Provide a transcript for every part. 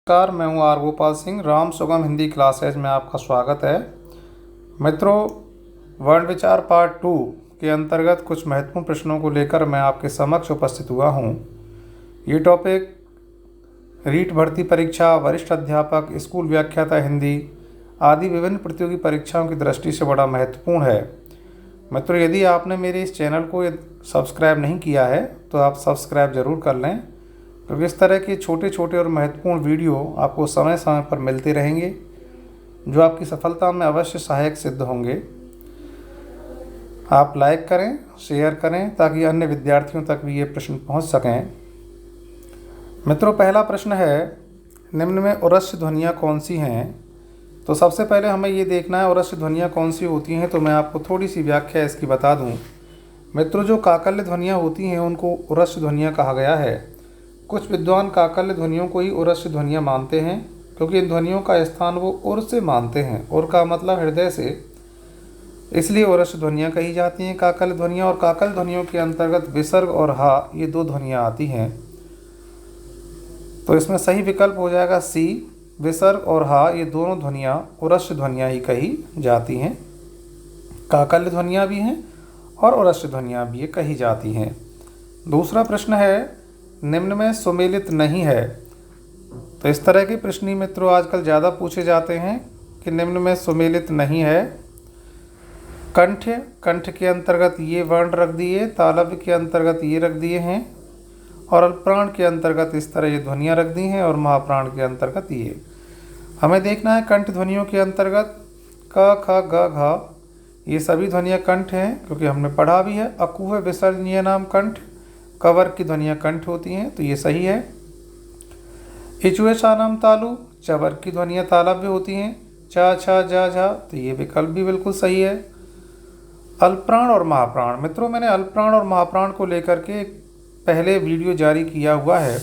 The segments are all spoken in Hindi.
नमस्कार, मैं हूं आर गोपाल सिंह। राम सुगम हिंदी क्लासेज में आपका स्वागत है। मित्रों, वर्ण विचार पार्ट 2 के अंतर्गत कुछ महत्वपूर्ण प्रश्नों को लेकर मैं आपके समक्ष उपस्थित हुआ हूं। ये टॉपिक रीट भर्ती परीक्षा, वरिष्ठ अध्यापक, स्कूल व्याख्याता हिंदी आदि विभिन्न प्रतियोगी परीक्षाओं की दृष्टि से बड़ा महत्वपूर्ण है। मित्रों, यदि आपने मेरे इस चैनल को सब्सक्राइब नहीं किया है तो आप सब्सक्राइब ज़रूर कर लें, क्योंकि इस तरह के छोटे छोटे और महत्वपूर्ण वीडियो आपको समय समय पर मिलते रहेंगे, जो आपकी सफलता में अवश्य सहायक सिद्ध होंगे। आप लाइक करें, शेयर करें, ताकि अन्य विद्यार्थियों तक भी ये प्रश्न पहुंच सकें। मित्रों, पहला प्रश्न है, निम्न में उरस्व ध्वनियाँ कौन सी हैं? तो सबसे पहले हमें ये देखना है उरस्व ध्वनियाँ कौन सी होती हैं। तो मैं आपको थोड़ी सी व्याख्या इसकी बता दूँ। मित्रों, जो काकल्य ध्वनियाँ होती हैं उनको उरस्व ध्वनियाँ कहा गया है। कुछ विद्वान काकल्य ध्वनियों को ही उरस्व ध्वनियाँ मानते हैं, क्योंकि इन ध्वनियों का स्थान वो उर से मानते हैं। उर का मतलब हृदय से, इसलिए उरस्व ध्वनियाँ कही जाती हैं काकल्य ध्वनियाँ। और काकल्य ध्वनियों के अंतर्गत विसर्ग और हा, ये दो ध्वनियाँ आती हैं। तो इसमें सही विकल्प हो जाएगा सी। विसर्ग और हा, ये दोनों ध्वनियाँ उरस्व ध्वनियाँ ही कही जाती हैं। काकल्य ध्वनियाँ भी हैं और उरस्व ध्वनियाँ भी ये कही जाती हैं। दूसरा प्रश्न है, निम्न में सुमेलित नहीं है। तो इस तरह के प्रश्न ही मित्रों आजकल ज़्यादा पूछे जाते हैं कि निम्न में सुमेलित नहीं है। कंठ के अंतर्गत ये वर्ण रख दिए, तालव्य के अंतर्गत ये रख दिए हैं, और अल्पप्राण के अंतर्गत इस तरह ये ध्वनियाँ रख दी हैं, और महाप्राण के अंतर्गत ये। हमें देखना है कंठ ध्वनियों के अंतर्गत क, ख, ग, घ, ये सभी ध्वनियाँ कंठ हैं, क्योंकि हमने पढ़ा भी है। अकुह विसर्जनीय नाम कंठ, कवर की ध्वनियाँ कंठ होती हैं, तो ये सही है। इचुए नाम तालु, चवर की ध्वनियाँ तालव्य होती हैं। चा, छा, जा, झा, तो ये विकल्प भी बिल्कुल सही है। अल्पप्राण और महाप्राण, मित्रों मैंने अल्पप्राण और महाप्राण को लेकर के पहले वीडियो जारी किया हुआ है,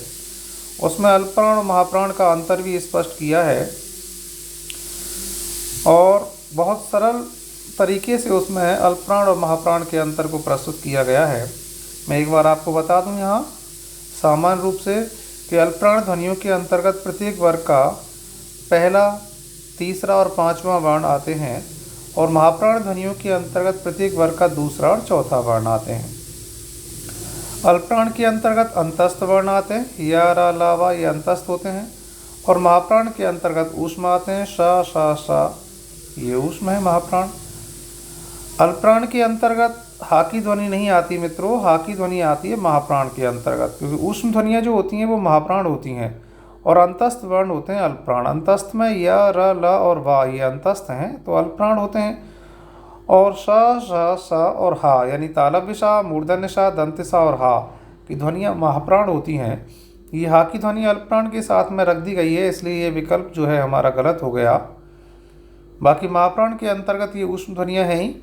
उसमें अल्पप्राण और महाप्राण का अंतर भी स्पष्ट किया है, और बहुत सरल तरीके से उसमें अल्पप्राण और महाप्राण के अंतर को प्रस्तुत किया गया है। मैं एक बार आपको बता दूं यहाँ सामान्य रूप से कि अल्पप्राण ध्वनियों के अंतर्गत प्रत्येक वर्ग का पहला, तीसरा और पांचवा वर्ण आते हैं, और महाप्राण ध्वनियों के अंतर्गत प्रत्येक वर्ग का दूसरा और चौथा वर्ण आते हैं। अल्पप्राण के अंतर्गत अंतस्थ वर्ण आते हैं, या, रा, ला, वा, ये अंतस्थ होते हैं, और महाप्राण के अंतर्गत ऊष्म आते हैं, शा, शा, शा, ये ऊष्म है महाप्राण। अल्पप्राण के अंतर्गत हा की ध्वनि नहीं आती मित्रों, हा की ध्वनि आती है महाप्राण के अंतर्गत, क्योंकि ऊष्म ध्वनियाँ जो होती हैं वो महाप्राण होती हैं, और अंतस्थ वर्ण होते हैं अल्पप्राण। अंतस्थ में या, र, ल और वा, ये अंतस्थ हैं, तो अल्पप्राण होते हैं। और सा, सा, सा और हा, यानी तालव्य सा, मूर्धन्य सा, दंत्य सा और हा की ध्वनियाँ महाप्राण होती हैं। ये हा की ध्वनि अल्पप्राण के साथ में रख दी गई है, इसलिए ये विकल्प जो है हमारा गलत हो गया। बाकी महाप्राण के अंतर्गत ये ऊष्म ध्वनियाँ हैं ही,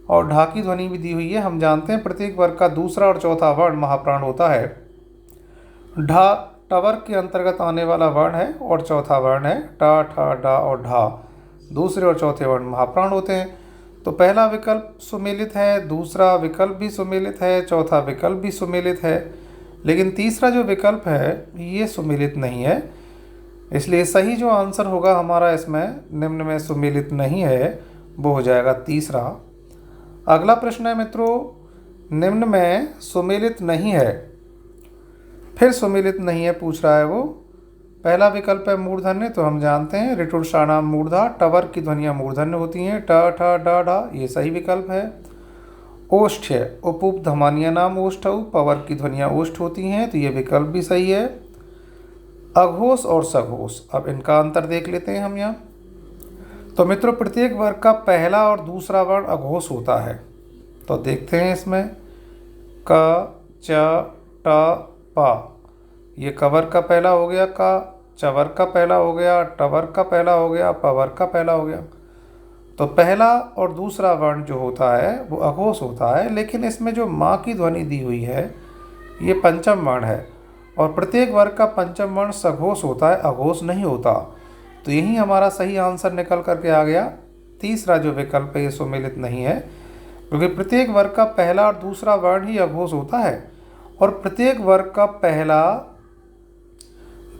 और ढा की ध्वनि भी दी हुई है। हम जानते हैं प्रत्येक वर्ग का दूसरा और चौथा वर्ण महाप्राण होता है। ढा टवर्ग के अंतर्गत आने वाला वर्ण है, और चौथा वर्ण है टा, ठा, डा और ढा, दूसरे और चौथे वर्ण महाप्राण होते हैं। तो पहला विकल्प सुमेलित है, दूसरा विकल्प भी सुमेलित है, चौथा विकल्प भी सुमेलित है, लेकिन तीसरा जो विकल्प है ये सुमेलित नहीं है। इसलिए सही जो आंसर होगा हमारा इसमें निम्न में सुमेलित नहीं है, वो हो जाएगा तीसरा। अगला प्रश्न है मित्रों, निम्न में सुमेलित नहीं है, फिर सुमेलित नहीं है पूछ रहा है वो। पहला विकल्प है मूर्धन्य, तो हम जानते हैं ऋटुषाणाम मूर्धा, टवर की ध्वनियाँ मूर्धन्य होती हैं, ट, ठ, ड, ढ, ये सही विकल्प है। ओष्ठ्य, उप धमानिया नाम ओष्ठऊ, पवर की ध्वनियाँ ओष्ठ होती हैं, तो ये विकल्प भी सही है। अघोष और सघोष, अब इनका अंतर देख लेते हैं हम यहाँ। तो मित्रों प्रत्येक वर्ग का पहला और दूसरा वर्ण अघोष होता है, तो देखते हैं इसमें क, च, ट, प, ये कवर का पहला हो गया का, चवर का पहला हो गया, टवर का पहला हो गया, पवर का पहला हो गया। तो पहला और दूसरा वर्ण जो होता है वो अघोष होता है, लेकिन इसमें जो माँ की ध्वनि दी हुई है ये पंचम वर्ण है, और प्रत्येक वर्ग का पंचम वर्ण सघोष होता है, अघोष नहीं होता। तो यही हमारा सही आंसर निकल करके आ गया। तीसरा जो विकल्प है ये सुमेलित नहीं है, क्योंकि प्रत्येक वर्ग का पहला और दूसरा वर्ण ही अघोष होता है, और प्रत्येक वर्ग का पहला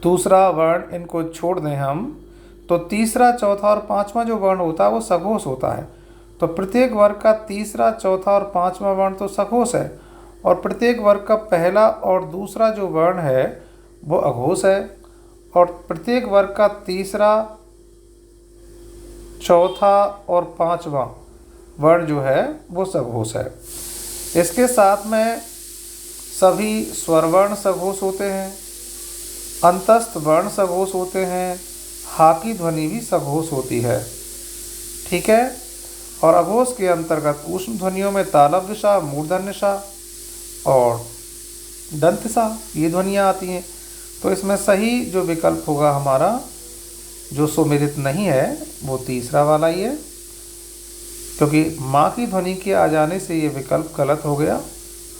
दूसरा वर्ण इनको छोड़ दें हम, तो तीसरा, चौथा और पांचवा जो वर्ण होता है वो सघोष होता है। तो प्रत्येक वर्ग का तीसरा, चौथा और पांचवा वर्ण तो सघोष है, और प्रत्येक वर्ग का पहला और दूसरा जो वर्ण है वो अघोष है, और प्रत्येक वर्ग का तीसरा, चौथा और पांचवा वर्ण जो है वो सघोष है। इसके साथ में सभी स्वरवर्ण सघोष होते हैं, अंतस्थ वर्ण सघोष होते हैं, हा की ध्वनि भी सघोष होती है। ठीक है। और अघोष के अंतर्गत ऊष्म ध्वनियों में तालव्य सा, मूर्धन्य सा और दंत सा ये ध्वनियाँ आती हैं। तो इसमें सही जो विकल्प होगा हमारा, जो सुमेलित नहीं है, वो तीसरा वाला ही है, क्योंकि माँ की ध्वनि के आ जाने से ये विकल्प गलत हो गया।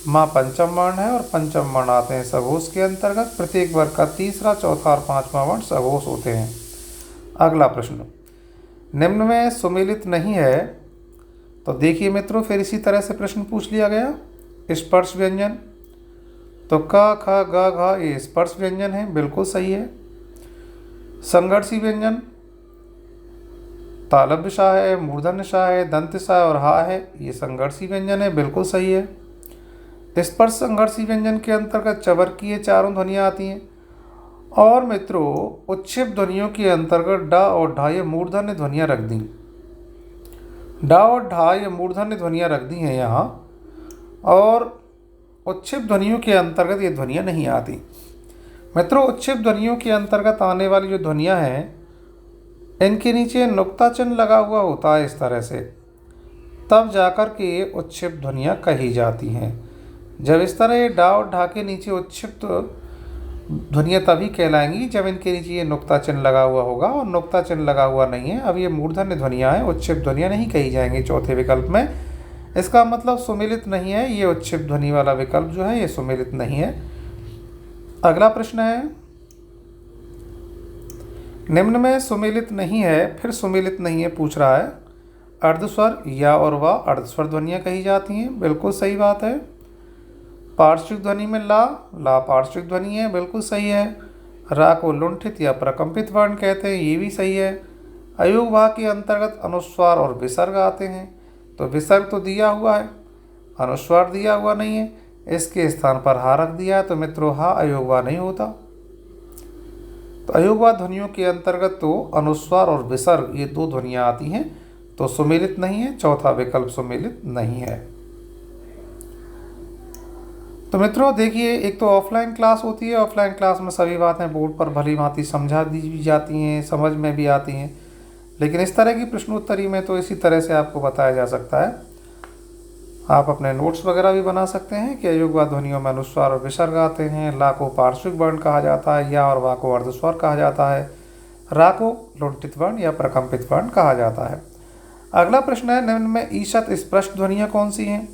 माँ पंचम वर्ण है और पंचम वर्ण आते हैं सघोष के अंतर्गत। प्रत्येक वर्ग का तीसरा, चौथा और पांचवा वर्ण सघोष होते हैं। अगला प्रश्न, निम्न में सुमेलित नहीं है। तो देखिए मित्रों, फिर इसी तरह से प्रश्न पूछ लिया गया। स्पर्श व्यंजन, तो क, ख, ग, घ ये स्पर्श व्यंजन है, बिल्कुल सही है। संघर्षी व्यंजन, तालव्य सा है, मूर्धन्य सा है, दंत सा और हा है, ये संघर्षी व्यंजन है, बिल्कुल सही है। स्पर्श संघर्षी व्यंजन के अंतर्गत चवर्गीय चारों ध्वनियाँ आती हैं। और मित्रों, उच्छिप ध्वनियों के अंतर्गत ड और ढा ये मूर्धन्य ध्वनियाँ रख दी। ड और ढा ये मूर्धन्य ध्वनियाँ रख दी हैं यहाँ, और उच्छिप ध्वनियों के अंतर्गत ये ध्वनियाँ नहीं आती। मित्रों, उच्छिप ध्वनियों के अंतर्गत आने वाली जो ध्वनियाँ हैं, इनके नीचे नुक्ता चिन्ह लगा हुआ होता है इस तरह से, तब जाकर के ये उच्छिप ध्वनियाँ कही जाती हैं। जब इस तरह ये डा और ढा के नीचे उच्छिप्त ध्वनियाँ तभी कहलाएंगी जब इनके नीचे ये नुक्ता चिन्ह लगा हुआ होगा, और नुक्ता चिन्ह लगा हुआ नहीं है। अब ये मूर्धन्य ध्वनियाँ हैं, उच्छिप्त ध्वनियाँ नहीं कही जाएंगी चौथे विकल्प में। इसका मतलब सुमेलित नहीं है, ये उच्छिप्त ध्वनि वाला विकल्प जो है ये सुमेलित नहीं है। अगला प्रश्न है, निम्न में सुमेलित नहीं है, फिर सुमेलित नहीं है पूछ रहा है। अर्धस्वर या और वा अर्धस्वर ध्वनियाँ कही जाती हैं, बिल्कुल सही बात है। पार्श्विक ध्वनि में ला, ला पार्श्विक ध्वनि है, बिल्कुल सही है। रा को लुंठित या प्रकंपित वर्ण कहते हैं, ये भी सही है। अयोग भाग के अंतर्गत अनुस्वार और विसर्ग आते हैं। तो विसर्ग तो दिया हुआ है, अनुस्वार दिया हुआ नहीं है, इसके स्थान पर हा रख दिया है, तो मित्रों हा अयोगवा नहीं होता। तो अयोगवा ध्वनियों के अंतर्गत तो अनुस्वार और विसर्ग ये दो ध्वनियाँ आती हैं, तो सुमेलित नहीं है, चौथा विकल्प सुमेलित नहीं है। तो मित्रों देखिए, एक तो ऑफलाइन क्लास होती है, ऑफलाइन क्लास में सभी बातें बोर्ड पर भली भांति समझा दी भी जाती हैं, समझ में भी आती हैं, लेकिन इस तरह की प्रश्नोत्तरी में तो इसी तरह से आपको बताया जा सकता है। आप अपने नोट्स वगैरह भी बना सकते हैं कि अयोगवा ध्वनियों में अनुस्वार और विसर्ग आते हैं। ला को पार्श्विक वर्ण कहा जाता है, या और वा को अर्धस्वर कहा जाता है, रा को लुंठित वर्ण या प्रकंपित वर्ण कहा जाता है। अगला प्रश्न है, निम्न में ईषत स्पष्ट ध्वनियाँ कौन सी हैं?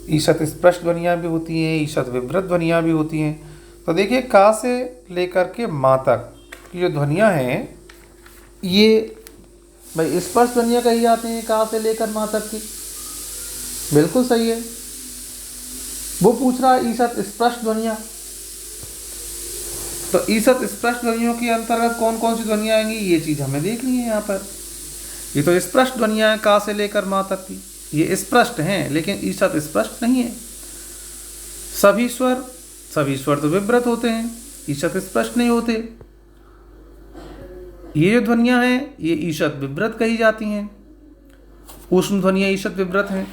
ईषत स्पष्ट ध्वनियाँ भी होती हैं, ईषत विवृत ध्वनियाँ भी होती हैं। तो देखिए, का से लेकर के माँ तक की जो ध्वनियाँ हैं, ये भाई स्पर्श ध्वनियाँ कही जाती हैं, का से लेकर माँ तक की, बिल्कुल सही है। वो पूछ रहा है ईषत स्पष्ट ध्वनियाँ, तो ईषत स्पष्ट ध्वनियों के अंतर्गत कौन कौन सी ध्वनियाँ आएंगी, ये चीज़ हमें देखनी है यहाँ पर। ये तो स्पष्ट ध्वनियाँ हैं का से लेकर माँ तक की, ये स्पष्ट हैं, लेकिन ईषत स्पष्ट नहीं है। सभी स्वर तो विवृत होते हैं, ईषत स्पष्ट नहीं होते। ये जो ध्वनियाँ हैं ये ईषत विवृत कही जाती हैं, ऊष्म ध्वनियाँ ईषत विवृत हैं,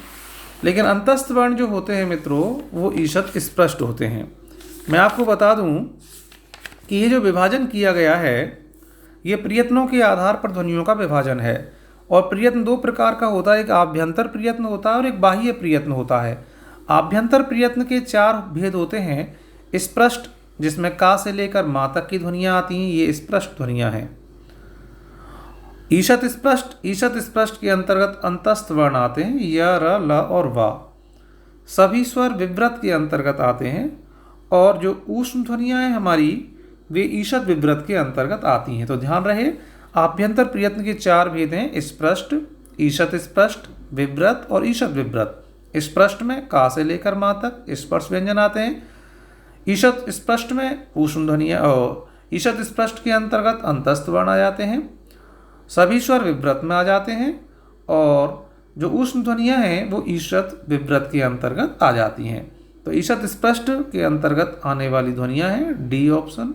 लेकिन अंतस्थ वर्ण जो होते हैं मित्रों वो ईषत स्पष्ट होते हैं। मैं आपको बता दूं कि ये जो विभाजन किया गया है ये प्रयत्नों के आधार पर ध्वनियों का विभाजन है, और प्रयत्न दो प्रकार का होता है, एक आभ्यंतर प्रयत्न होता है और एक बाह्य प्रयत्न होता है। आभ्यंतर प्रयत्न के चार भेद होते हैं। स्पष्ट, जिसमें का से लेकर माँ तक की ध्वनियाँ आती हैं, ये स्पष्ट ध्वनियाँ हैं। ईषत स्पष्ट के अंतर्गत अंतस्थ वर्ण आते हैं, य, र, ल और वा। सभी स्वर विवृत के अंतर्गत आते हैं, और जो ऊष्म ध्वनियाँ हैं हमारी वे ईषत विवृत के अंतर्गत आती हैं। तो ध्यान रहे, आभ्यंतर प्रयत्न के चार भेद हैं, स्पष्ट, ईषत स्पष्ट, विवृत और ईषत विवृत। स्पष्ट में का से लेकर माँ तक स्पर्श व्यंजन आते हैं, ईषत् स्पष्ट में ऊष्म ध्वनियाँ और ईषत् स्पष्ट के अंतर्गत अंतस्थ वर्ण आ जाते हैं। सभी स्वर विव्रत में आ जाते हैं और जो ऊष्म ध्वनियाँ हैं वो ईषत् विव्रत के अंतर्गत आ जाती हैं। तो ईषत् स्पष्ट के अंतर्गत आने वाली ध्वनियाँ हैं डी ऑप्शन,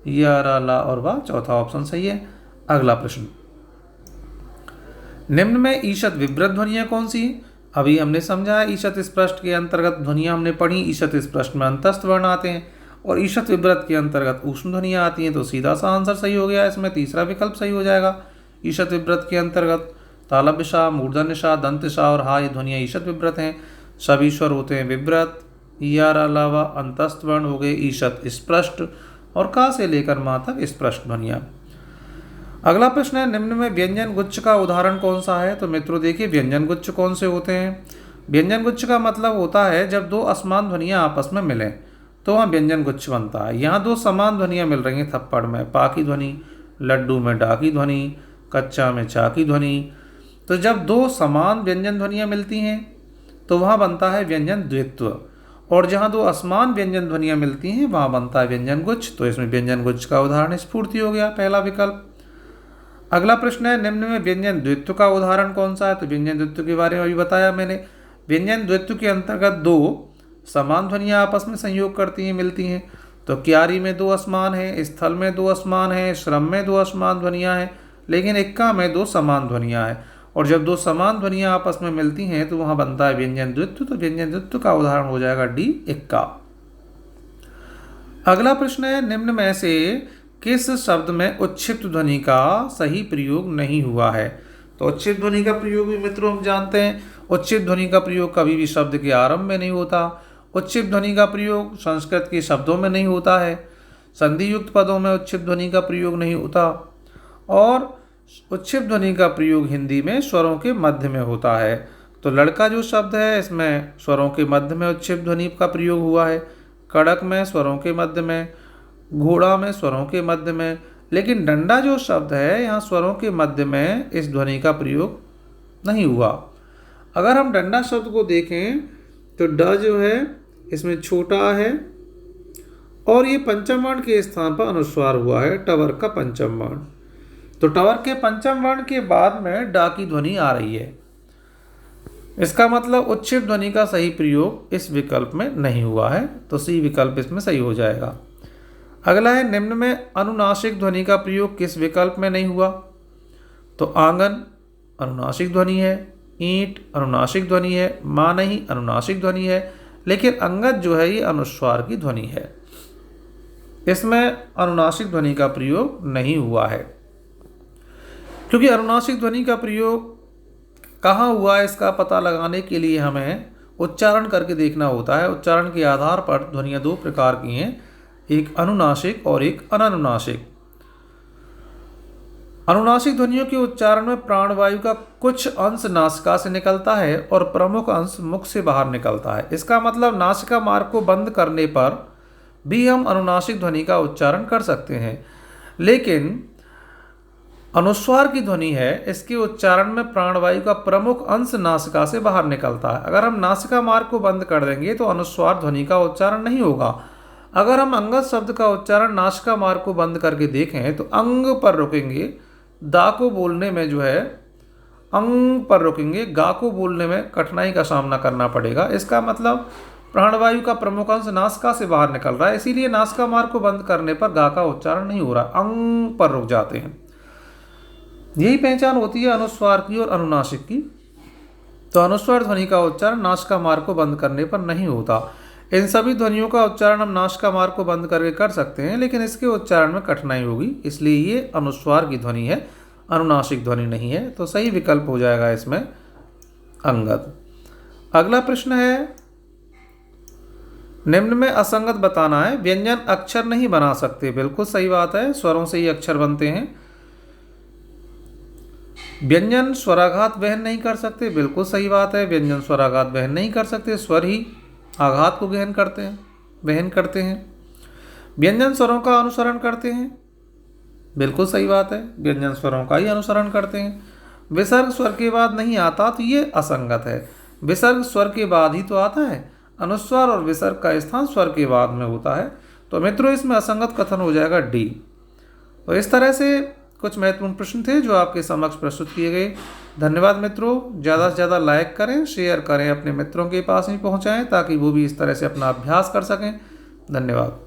या, रा, ला और वा, चौथा ऑप्शन सही है। अगला प्रश्न, निम्न में ईषत् विव्रत ध्वनियाँ कौन सी हैं? अभी हमने समझा है ईषत् स्पष्ट के अंतर्गत ध्वनियाँ हमने पढ़ी, ईषत् स्पष्ट में अंतस्थ वर्ण आते हैं और ईषत् विव्रत के अंतर्गत ऊष्म ध्वनियाँ आती हैं। तो सीधा सा आंसर सही हो गया, इसमें तीसरा विकल्प सही हो जाएगा। ईषत् विव्रत के अंतर्गत तालव्य, मूर्धन्य, दंत और हा, ये ध्वनियाँ ईषत् विव्रत हैं। सभी स्वर होते हैं विव्रत, या, रा, ला, वा, अंतस्थ वर्ण हो गए ईषत् स्पष्ट और का से लेकर मा तक स्पष्ट ध्वनियाँ। अगला प्रश्न है, निम्न में व्यंजन गुच्छ का उदाहरण कौन सा है? तो मित्रों देखिए, व्यंजन गुच्छ कौन से होते हैं? व्यंजन गुच्छ का मतलब होता है जब दो असमान ध्वनियाँ आपस में मिलें तो वहाँ व्यंजन गुच्छ बनता है। यहाँ दो समान ध्वनियाँ मिल रही हैं, थप्पड़ में पा की ध्वनि, लड्डू में डा की ध्वनि, कच्चा में चा की ध्वनि। तो जब दो समान व्यंजन ध्वनियाँ मिलती हैं तो वहाँ बनता है व्यंजन द्वित्व, और जहाँ दो असमान व्यंजन ध्वनियाँ मिलती हैं वहाँ बनता है व्यंजन गुच्छ। तो इसमें व्यंजन गुच्छ का उदाहरण स्फूर्ति हो गया, पहला विकल्प। अगला प्रश्न है, निम्न में व्यंजन द्वित्व का उदाहरण कौन सा है? तो व्यंजन द्वित्व के बारे में अभी बताया मैंने। व्यंजन द्वित्व के अंतर्गत दो समान ध्वनियाँ आपस में संयोग करती हैं, मिलती हैं। तो क्यारी में दो असमान हैं, स्थल में दो असमान हैं, श्रम में दो असमान ध्वनियाँ हैं, लेकिन इक्का में दो समान ध्वनियाँ हैं। और जब दो समान ध्वनियाँ आपस में मिलती हैं तो वहाँ बनता है व्यंजन द्वित्व। तो व्यंजन द्वित्व का उदाहरण हो जाएगा डी, इक्का। अगला प्रश्न है, निम्न में से किस शब्द में उच्छिप्त ध्वनि का सही प्रयोग नहीं हुआ है? तो उच्छिप्त ध्वनि का प्रयोग भी मित्रों हम जानते हैं, उच्छिप्त ध्वनि का प्रयोग कभी भी शब्द के आरंभ में नहीं होता। उच्छिप्त ध्वनि का प्रयोग संस्कृत के शब्दों में नहीं होता है, संधि युक्त पदों में उच्छिप्त ध्वनि का प्रयोग नहीं होता, और उच्छिप्त ध्वनि का प्रयोग हिंदी में स्वरों के मध्य में होता है। तो लड़का जो शब्द है इसमें स्वरों के मध्य में उच्छिप्त ध्वनि का प्रयोग हुआ है, कड़क में स्वरों के मध्य में, घोड़ा में स्वरों के मध्य में, लेकिन डंडा जो शब्द है यहाँ स्वरों के मध्य में इस ध्वनि का प्रयोग नहीं हुआ। अगर हम डंडा शब्द को देखें तो ड जो है इसमें छोटा है और ये पंचम वर्ण के स्थान पर अनुस्वार हुआ है, टवर का पंचम वर्ण। तो टवर के पंचम वर्ण के बाद में डा की ध्वनि आ रही है, इसका मतलब उच्छिप्त ध्वनि का सही प्रयोग इस विकल्प में नहीं हुआ है। तो सी विकल्प इसमें सही हो जाएगा। अगला है, निम्न में अनुनासिक ध्वनि का प्रयोग किस विकल्प में नहीं हुआ? तो आंगन अनुनासिक ध्वनि है, ईंट अनुनासिक ध्वनि है, माँ नहीं अनुनासिक ध्वनि है, लेकिन अंगद जो है ये अनुस्वार की ध्वनि है, इसमें अनुनासिक ध्वनि का प्रयोग नहीं हुआ है। क्योंकि अनुनासिक ध्वनि का प्रयोग कहाँ हुआ है इसका पता लगाने के लिए हमें उच्चारण करके देखना होता है। उच्चारण के आधार पर ध्वनियाँ दो प्रकार की हैं, एक अनुनासिक और एक अननुनासिक। अनुनासिक ध्वनियों के उच्चारण में प्राणवायु का कुछ अंश नासिका से निकलता है और प्रमुख अंश मुख से बाहर निकलता है। इसका मतलब नासिका मार्ग को बंद करने पर भी हम अनुनासिक ध्वनि का उच्चारण कर सकते हैं, लेकिन अनुस्वार की ध्वनि है इसके उच्चारण में प्राणवायु का प्रमुख अंश नासिका से बाहर निकलता है। अगर हम नासिका मार्ग को बंद कर देंगे तो अनुस्वार ध्वनि का उच्चारण नहीं होगा। अगर हम अंगद शब्द का उच्चारण नासिका मार्ग को बंद करके देखें तो अंग पर रुकेंगे, दा को बोलने में जो है अंग पर रुकेंगे, गा को बोलने में कठिनाई का सामना करना पड़ेगा। इसका मतलब प्राणवायु का प्रमुख अंश नासिका से बाहर निकल रहा है, इसीलिए नासिका मार्ग को बंद करने पर गा का उच्चारण नहीं हो रहा, अंग पर रुक जाते हैं। यही पहचान होती है अनुस्वार की और अनुनासिक की। तो अनुस्वार ध्वनि का उच्चारण नासिका मार्ग को बंद करने पर नहीं होता। इन सभी ध्वनियों का उच्चारण हम नासिका मार्ग को बंद करके कर सकते हैं, लेकिन इसके उच्चारण में कठिनाई होगी, इसलिए ये अनुस्वार की ध्वनि है, अनुनासिक ध्वनि नहीं है। तो सही विकल्प हो जाएगा इसमें अंगद। अगला प्रश्न है, निम्न में असंगत बताना है। व्यंजन अक्षर नहीं बना सकते, बिल्कुल सही बात है, स्वरों से ही अक्षर बनते हैं। व्यंजन स्वराघात वहन नहीं कर सकते, बिल्कुल सही बात है, व्यंजन स्वराघात वहन नहीं कर सकते, स्वर ही आघात को वहन करते हैं। व्यंजन स्वरों का अनुसरण करते हैं, बिल्कुल सही बात है, व्यंजन स्वरों का ही अनुसरण करते हैं। विसर्ग स्वर के बाद नहीं आता तो ये असंगत है, विसर्ग स्वर के बाद ही तो आता है। अनुस्वार और विसर्ग का स्थान स्वर के बाद में होता है। तो मित्रों इसमें असंगत कथन हो जाएगा डी। तो इस तरह से कुछ महत्वपूर्ण प्रश्न थे जो आपके समक्ष प्रस्तुत किए गए। धन्यवाद मित्रों। ज़्यादा से ज़्यादा लाइक करें, शेयर करें, अपने मित्रों के पास भी पहुँचाएँ ताकि वो भी इस तरह से अपना अभ्यास कर सकें। धन्यवाद।